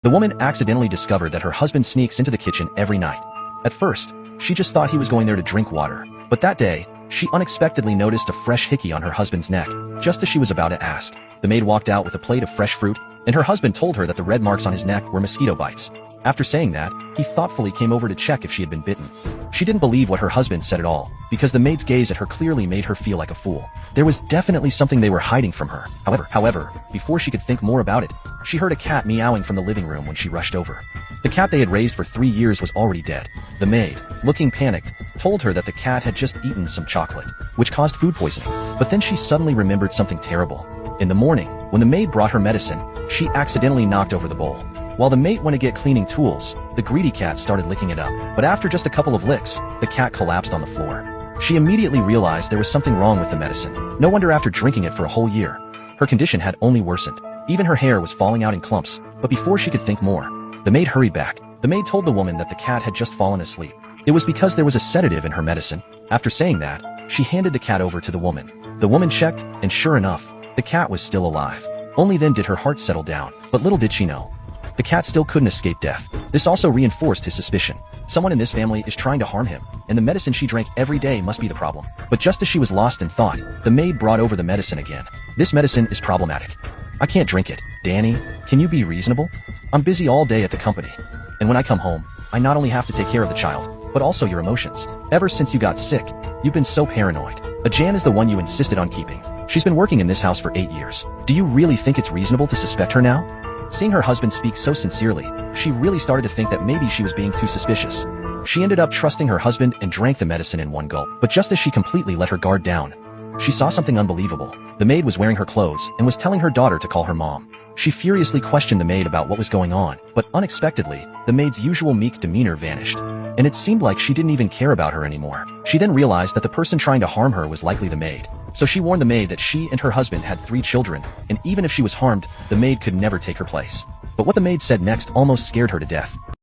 The woman accidentally discovered that her husband sneaks into the kitchen every night. At first, she just thought he was going there to drink water, but that day, she unexpectedly noticed a fresh hickey on her husband's neck, just as she was about to ask. The maid walked out with a plate of fresh fruit, and her husband told her that the red marks on his neck were mosquito bites. After saying that, he thoughtfully came over to check if she had been bitten. She didn't believe what her husband said at all, because the maid's gaze at her clearly made her feel like a fool. There was definitely something they were hiding from her. However, before she could think more about it, she heard a cat meowing from the living room when she rushed over. The cat they had raised for 3 years was already dead. The maid, looking panicked, told her that the cat had just eaten some chocolate, which caused food poisoning. But then she suddenly remembered something terrible. In the morning, when the maid brought her medicine, she accidentally knocked over the bowl. While the maid went to get cleaning tools, the greedy cat started licking it up. But after just a couple of licks, the cat collapsed on the floor. She immediately realized there was something wrong with the medicine. No wonder after drinking it for a whole year, her condition had only worsened. Even her hair was falling out in clumps. But before she could think more, the maid hurried back. The maid told the woman that the cat had just fallen asleep. It was because there was a sedative in her medicine. After saying that, she handed the cat over to the woman. The woman checked, and sure enough, the cat was still alive. Only then did her heart settle down. But little did she know, the cat still couldn't escape death. This also reinforced his suspicion. Someone in this family is trying to harm him, and the medicine she drank every day must be the problem. But just as she was lost in thought, the maid brought over the medicine again. This medicine is problematic. I can't drink it. Danny, can you be reasonable? I'm busy all day at the company. And when I come home, I not only have to take care of the child, but also your emotions. Ever since you got sick, you've been so paranoid. Jan is the one you insisted on keeping. She's been working in this house for 8 years. Do you really think it's reasonable to suspect her now? Seeing her husband speak so sincerely, she really started to think that maybe she was being too suspicious. She ended up trusting her husband and drank the medicine in one gulp. But just as she completely let her guard down, she saw something unbelievable. The maid was wearing her clothes and was telling her daughter to call her mom. She furiously questioned the maid about what was going on, but unexpectedly, the maid's usual meek demeanor vanished, and it seemed like she didn't even care about her anymore. She then realized that the person trying to harm her was likely the maid. So she warned the maid that she and her husband had 3 children, and even if she was harmed, the maid could never take her place. But what the maid said next almost scared her to death.